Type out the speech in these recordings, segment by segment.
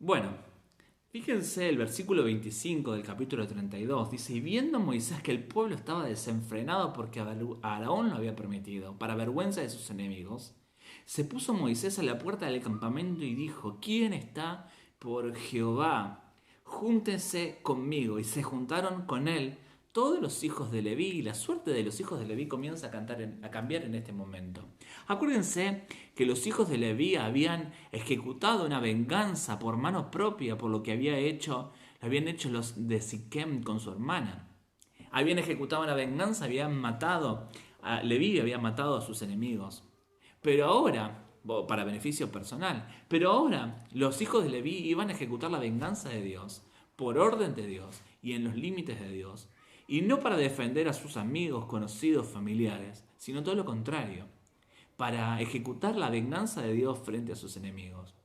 Bueno, fíjense el versículo 25 del capítulo 32. Dice, y viendo Moisés que el pueblo estaba desenfrenado porque Aarón lo había permitido, para vergüenza de sus enemigos, se puso Moisés a la puerta del campamento y dijo, ¿quién está por Jehová? Júntense conmigo. Y se juntaron con él todos los hijos de Leví, y la suerte de los hijos de Leví comienza a cambiar en este momento. Acuérdense que los hijos de Leví habían ejecutado una venganza por mano propia por lo que habían hecho los de Siquem con su hermana. Habían ejecutado una venganza, habían matado a Leví, habían matado a sus enemigos. Pero ahora, para beneficio personal, pero ahora los hijos de Leví iban a ejecutar la venganza de Dios, por orden de Dios y en los límites de Dios, y no para defender a sus amigos, conocidos, familiares, sino todo lo contrario, para ejecutar la venganza de Dios frente a sus enemigos.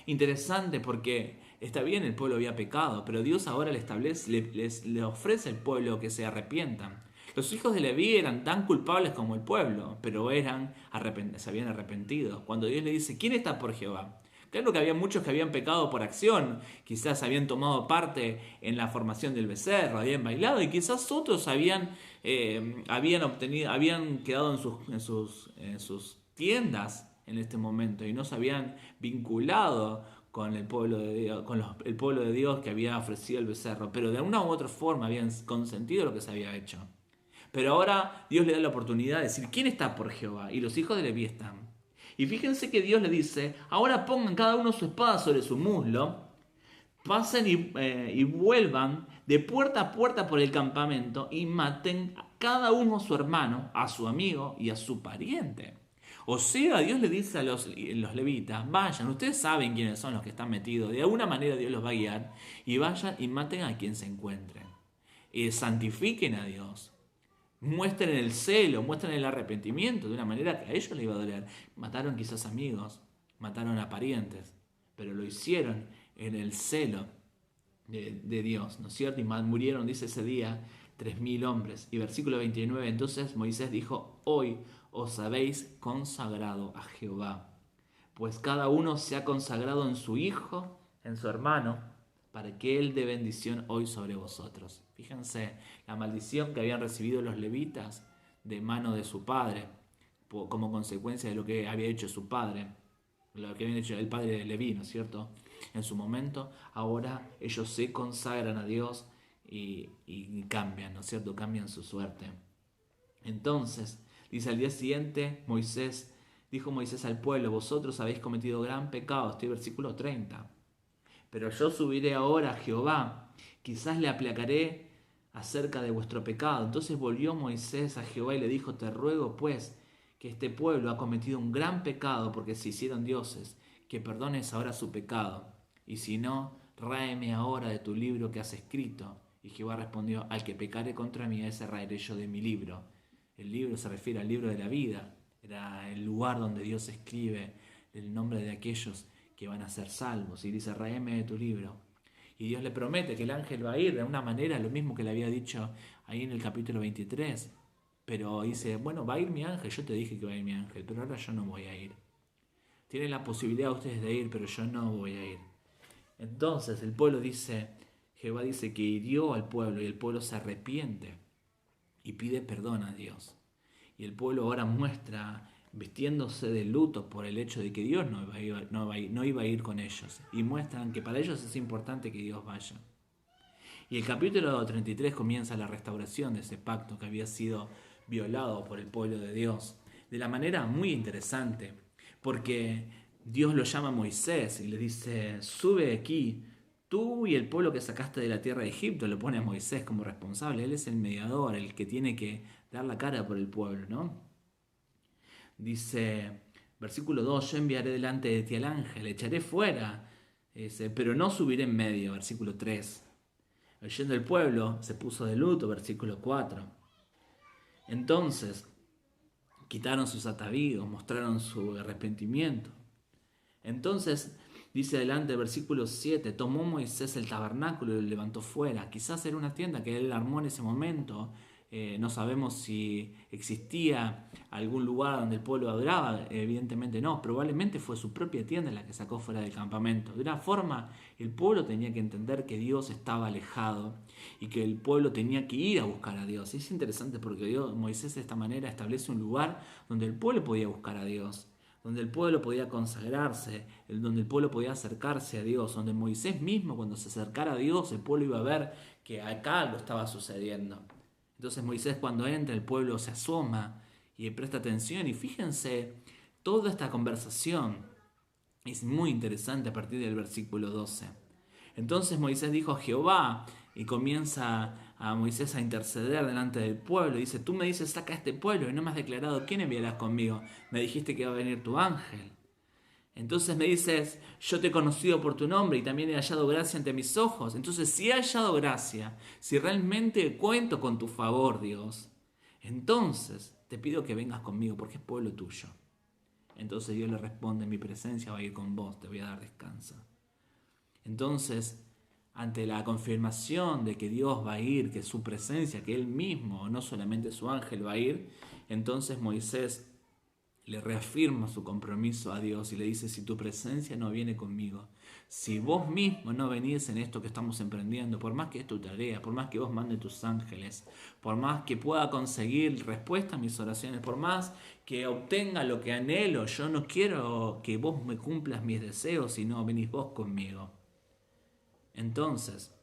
Interesante porque está bien, el pueblo había pecado, pero Dios ahora le ofrece al pueblo que se arrepientan. Los hijos de Leví eran tan culpables como el pueblo, pero se habían arrepentido. Cuando Dios le dice, ¿quién está por Jehová? Claro que había muchos que habían pecado por acción, quizás habían tomado parte en la formación del becerro, habían bailado y quizás otros habían quedado en sus tiendas en este momento y no se habían vinculado con el pueblo de Dios, el pueblo de Dios que había ofrecido el becerro, pero de una u otra forma habían consentido lo que se había hecho. Pero ahora Dios le da la oportunidad de decir, ¿quién está por Jehová? Y los hijos de Leví están. Y fíjense que Dios le dice, ahora pongan cada uno su espada sobre su muslo, pasen y vuelvan de puerta a puerta por el campamento y maten a cada uno a su hermano, a su amigo y a su pariente. O sea, Dios le dice a los levitas, vayan, ustedes saben quiénes son los que están metidos, de alguna manera Dios los va a guiar, y vayan y maten a quien se encuentren. Santifiquen a Dios. Muestren el celo, muestren el arrepentimiento de una manera que a ellos les iba a doler. Mataron quizás amigos, mataron a parientes, pero lo hicieron en el celo de Dios, ¿no es cierto? Y murieron, dice ese día, 3.000 hombres. Y versículo 29, entonces Moisés dijo, hoy os habéis consagrado a Jehová, pues cada uno se ha consagrado en su hijo, en su hermano, para que él dé bendición hoy sobre vosotros. Fíjense la maldición que habían recibido los levitas de mano de su padre, como consecuencia de lo que había hecho su padre, lo que había hecho el padre de Leví, ¿no es cierto? En su momento, ahora ellos se consagran a Dios y cambian, ¿no es cierto? Cambian su suerte. Entonces, dice al día siguiente, dijo Moisés al pueblo, vosotros habéis cometido gran pecado, estoy versículo 30. Pero yo subiré ahora a Jehová, quizás le aplacaré acerca de vuestro pecado. Entonces volvió Moisés a Jehová y le dijo, te ruego pues que este pueblo ha cometido un gran pecado porque se hicieron dioses, que perdones ahora su pecado. Y si no, ráeme ahora de tu libro que has escrito. Y Jehová respondió, al que pecare contra mí, a ese raeré yo de mi libro. El libro se refiere al libro de la vida, era el lugar donde Dios escribe el nombre de aquellos que van a ser salvos. Y dice, raeme de tu libro. Y Dios le promete que el ángel va a ir de una manera, lo mismo que le había dicho ahí en el capítulo 23. Pero dice, bueno, va a ir mi ángel, yo te dije que va a ir mi ángel, pero ahora yo no voy a ir. Tienen la posibilidad ustedes de ir, pero yo no voy a ir. Entonces el pueblo dice, Jehová dice que hirió al pueblo y el pueblo se arrepiente y pide perdón a Dios. Y el pueblo ahora muestra vistiéndose de luto por el hecho de que Dios no iba a ir con ellos. Y muestran que para ellos es importante que Dios vaya. Y el capítulo 33 comienza la restauración de ese pacto que había sido violado por el pueblo de Dios. De la manera muy interesante, porque Dios lo llama a Moisés y le dice, sube aquí, tú y el pueblo que sacaste de la tierra de Egipto, lo pone a Moisés como responsable, él es el mediador, el que tiene que dar la cara por el pueblo, ¿no? Dice, versículo 2, yo enviaré delante de ti al ángel, echaré fuera, pero no subiré en medio, versículo 3. Oyendo el pueblo, se puso de luto, versículo 4. Entonces, quitaron sus atavíos, mostraron su arrepentimiento. Entonces, dice adelante el versículo 7, tomó Moisés el tabernáculo y lo levantó fuera. Quizás era una tienda que él armó en ese momento No sabemos si existía algún lugar donde el pueblo adoraba, evidentemente no, probablemente fue su propia tienda la que sacó fuera del campamento. De una forma, el pueblo tenía que entender que Dios estaba alejado y que el pueblo tenía que ir a buscar a Dios. Es interesante porque Moisés de esta manera establece un lugar donde el pueblo podía buscar a Dios, donde el pueblo podía consagrarse, donde el pueblo podía acercarse a Dios, donde Moisés mismo cuando se acercara a Dios, el pueblo iba a ver que acá algo estaba sucediendo. Entonces Moisés cuando entra, el pueblo se asoma y presta atención y fíjense, toda esta conversación es muy interesante a partir del versículo 12. Entonces Moisés dijo a Jehová y comienza a Moisés a interceder delante del pueblo. Y dice, tú me dices, saca a este pueblo y no me has declarado quién enviarás conmigo. Me dijiste que iba a venir tu ángel. Entonces me dices, yo te he conocido por tu nombre y también he hallado gracia ante mis ojos. Entonces si he hallado gracia, si realmente cuento con tu favor, Dios, entonces te pido que vengas conmigo porque es pueblo tuyo. Entonces Dios le responde, mi presencia va a ir con vos, te voy a dar descanso. Entonces, ante la confirmación de que Dios va a ir, que su presencia, que Él mismo, no solamente su ángel va a ir, entonces Moisés le reafirma su compromiso a Dios y le dice, si tu presencia no viene conmigo, si vos mismo no venís en esto que estamos emprendiendo, por más que es tu tarea, por más que vos mandes tus ángeles, por más que pueda conseguir respuesta a mis oraciones, por más que obtenga lo que anhelo, yo no quiero que vos me cumplas mis deseos, sino venís vos conmigo. Entonces,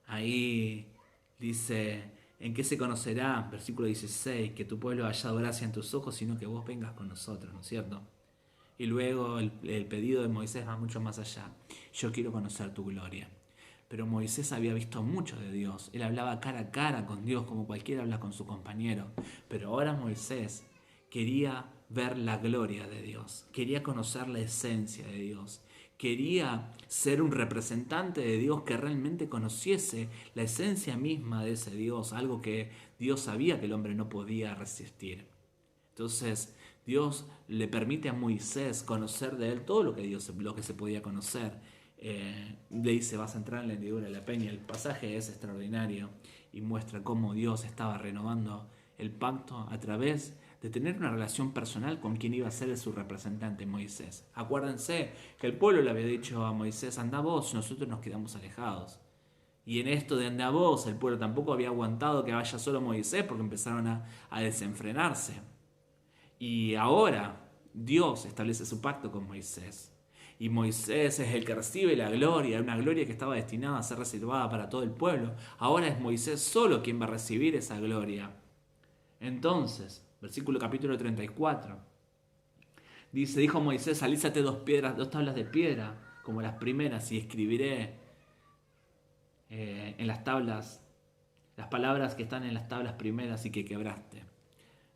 ahí dice, ¿en qué se conocerá? Versículo 16, que tu pueblo haya hallado gracia en tus ojos, sino que vos vengas con nosotros, ¿no es cierto? Y luego el pedido de Moisés va mucho más allá. Yo quiero conocer tu gloria. Pero Moisés había visto mucho de Dios. Él hablaba cara a cara con Dios como cualquiera habla con su compañero. Pero ahora Moisés quería ver la gloria de Dios. Quería conocer la esencia de Dios. Quería ser un representante de Dios que realmente conociese la esencia misma de ese Dios. Algo que Dios sabía que el hombre no podía resistir. Entonces Dios le permite a Moisés conocer de él todo lo que se podía conocer. Le dice, vas a entrar en la hendidura de la peña. El pasaje es extraordinario y muestra cómo Dios estaba renovando el pacto a través de tener una relación personal con quien iba a ser su representante, Moisés. Acuérdense que el pueblo le había dicho a Moisés, anda vos, nosotros nos quedamos alejados. Y en esto de anda vos, el pueblo tampoco había aguantado que vaya solo Moisés porque empezaron a desenfrenarse. Y ahora Dios establece su pacto con Moisés. Y Moisés es el que recibe la gloria, una gloria que estaba destinada a ser reservada para todo el pueblo. Ahora es Moisés solo quien va a recibir esa gloria. Entonces, versículo capítulo 34, dice, dijo Moisés, alízate dos tablas de piedra, como las primeras, y escribiré en las tablas las palabras que están en las tablas primeras y que quebraste.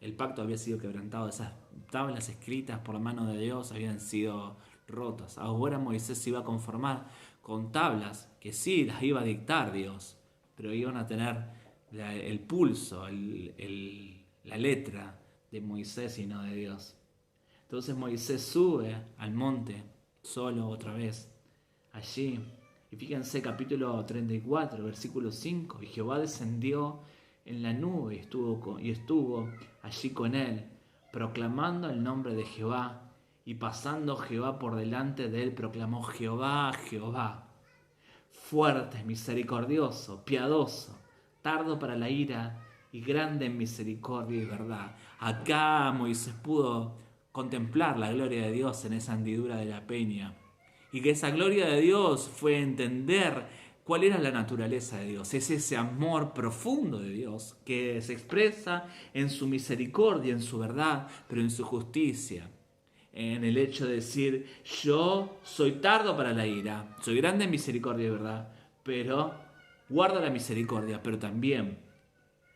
El pacto había sido quebrantado, esas tablas escritas por la mano de Dios habían sido rotas. Ahora Moisés se iba a conformar con tablas que sí las iba a dictar Dios, pero iban a tener el pulso, la letra de Moisés y no de Dios. Entonces Moisés sube al monte solo otra vez allí. Y fíjense capítulo 34, versículo 5, y Jehová descendió en la nube y estuvo allí con él, proclamando el nombre de Jehová, y pasando Jehová por delante de él, proclamó Jehová, Jehová, fuerte, misericordioso, piadoso, tardo para la ira y grande en misericordia y verdad. Acá Moisés pudo contemplar la gloria de Dios en esa hendidura de la peña. Y que esa gloria de Dios fue entender cuál era la naturaleza de Dios. Es ese amor profundo de Dios que se expresa en su misericordia, en su verdad, pero en su justicia. En el hecho de decir, yo soy tardo para la ira, soy grande en misericordia y verdad, pero guardo la misericordia, pero también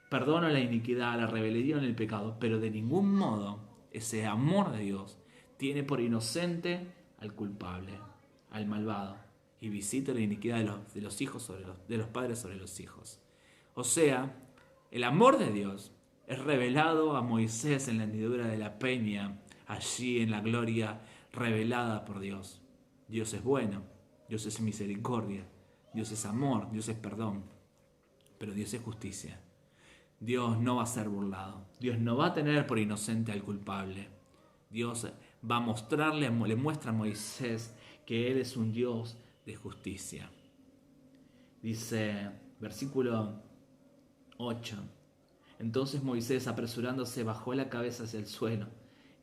perdono la iniquidad, la rebelión y el pecado, pero de ningún modo ese amor de Dios tiene por inocente al culpable, al malvado, y visita la iniquidad de los hijos de los padres sobre los hijos. O sea, el amor de Dios es revelado a Moisés en la hendidura de la peña, allí en la gloria revelada por Dios. Dios es bueno, Dios es misericordia, Dios es amor, Dios es perdón, pero Dios es justicia. Dios no va a ser burlado. Dios no va a tener por inocente al culpable. Dios va a mostrarle, le muestra a Moisés que Él es un Dios de justicia. Dice, versículo 8. Entonces Moisés, apresurándose, bajó la cabeza hacia el suelo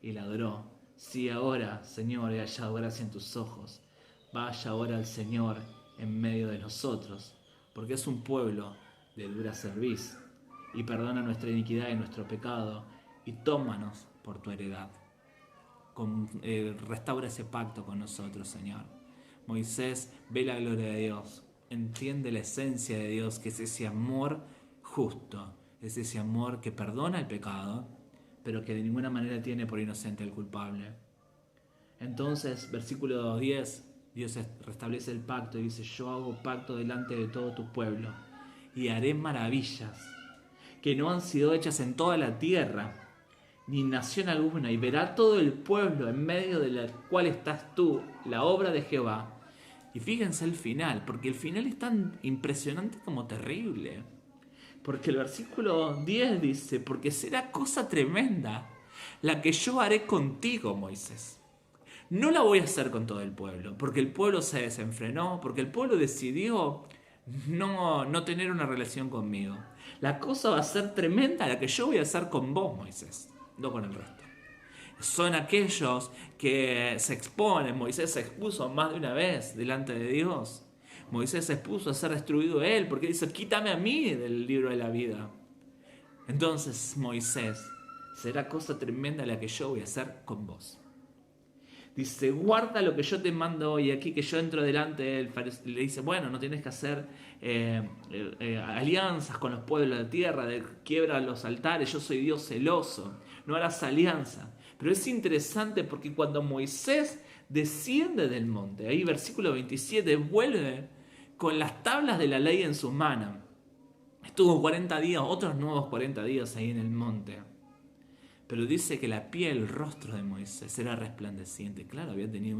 y le adoró. Si ahora, Señor, he hallado gracia en tus ojos, vaya ahora el Señor en medio de nosotros, porque es un pueblo de dura cerviz, y perdona nuestra iniquidad y nuestro pecado, y tómanos por tu heredad. Restaura ese pacto con nosotros, Señor. Moisés ve la gloria de Dios, entiende la esencia de Dios, que es ese amor justo, es ese amor que perdona el pecado, pero que de ninguna manera tiene por inocente al culpable. Entonces, versículo 10, Dios restablece el pacto y dice: yo hago pacto delante de todo tu pueblo y haré maravillas que no han sido hechas en toda la tierra, ni nación alguna, y verá todo el pueblo en medio de la cual estás tú, la obra de Jehová. Y fíjense el final, porque el final es tan impresionante como terrible. Porque el versículo 10 dice: porque será cosa tremenda la que yo haré contigo, Moisés. No la voy a hacer con todo el pueblo, porque el pueblo se desenfrenó, porque el pueblo decidió no tener una relación conmigo. La cosa va a ser tremenda la que yo voy a hacer con vos, Moisés, no con el resto. Son aquellos que se exponen. Moisés se expuso más de una vez delante de Dios. Moisés se expuso a ser destruido él, porque dice: quítame a mí del libro de la vida. Entonces, Moisés, será cosa tremenda la que yo voy a hacer con vos. Dice: guarda lo que yo te mando hoy. Aquí que yo entro delante de él, le dice: bueno, no tienes que hacer alianzas con los pueblos de la tierra, quiebra los altares, yo soy Dios celoso, no harás alianza. Pero es interesante porque cuando Moisés desciende del monte, ahí versículo 27, vuelve con las tablas de la ley en su mano. Estuvo 40 días, otros nuevos 40 días ahí en el monte. Pero dice que la piel, el rostro de Moisés era resplandeciente. Claro, había tenido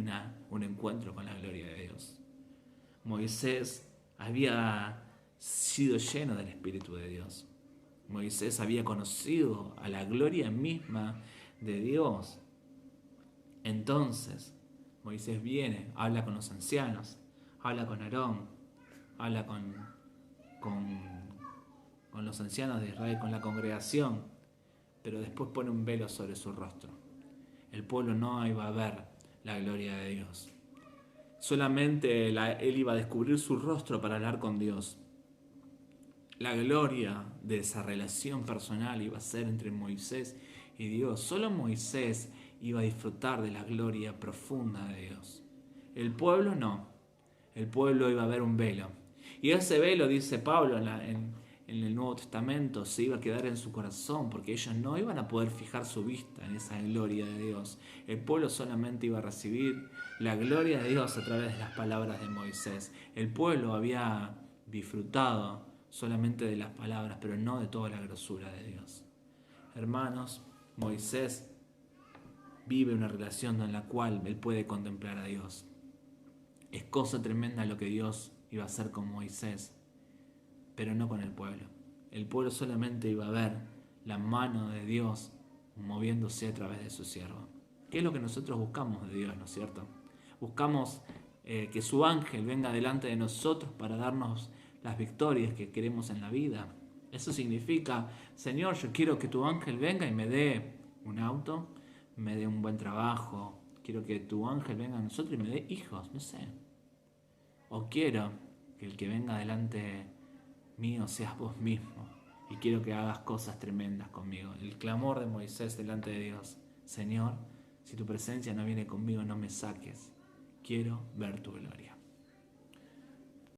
un encuentro con la gloria de Dios. Moisés había sido lleno del Espíritu de Dios. Moisés había conocido a la gloria misma de Dios. Entonces, Moisés viene, habla con los ancianos, habla con Aarón, habla con los ancianos de Israel, con la congregación, pero después pone un velo sobre su rostro. El pueblo no iba a ver la gloria de Dios. Solamente él iba a descubrir su rostro para hablar con Dios. La gloria de esa relación personal iba a ser entre Moisés y Dios. Solo Moisés iba a disfrutar de la gloria profunda de Dios. El pueblo no. El pueblo iba a ver un velo. Y ese velo, dice Pablo en el Nuevo Testamento, se iba a quedar en su corazón, porque ellos no iban a poder fijar su vista en esa gloria de Dios. El pueblo solamente iba a recibir la gloria de Dios a través de las palabras de Moisés. El pueblo había disfrutado solamente de las palabras, pero no de toda la grosura de Dios. Hermanos, Moisés vive una relación en la cual él puede contemplar a Dios. Es cosa tremenda lo que Dios iba a hacer con Moisés, pero no con el pueblo. El pueblo solamente iba a ver la mano de Dios moviéndose a través de su siervo. ¿Qué es lo que nosotros buscamos de Dios, no es cierto? Buscamos que su ángel venga delante de nosotros para darnos las victorias que queremos en la vida. Eso significa: Señor, yo quiero que tu ángel venga y me dé un auto, me dé un buen trabajo. Quiero que tu ángel venga a nosotros y me dé hijos, no sé. O quiero que el que venga delante mío seas vos mismo, y quiero que hagas cosas tremendas conmigo. El clamor de Moisés delante de Dios: Señor, si tu presencia no viene conmigo, no me saques. Quiero ver tu gloria.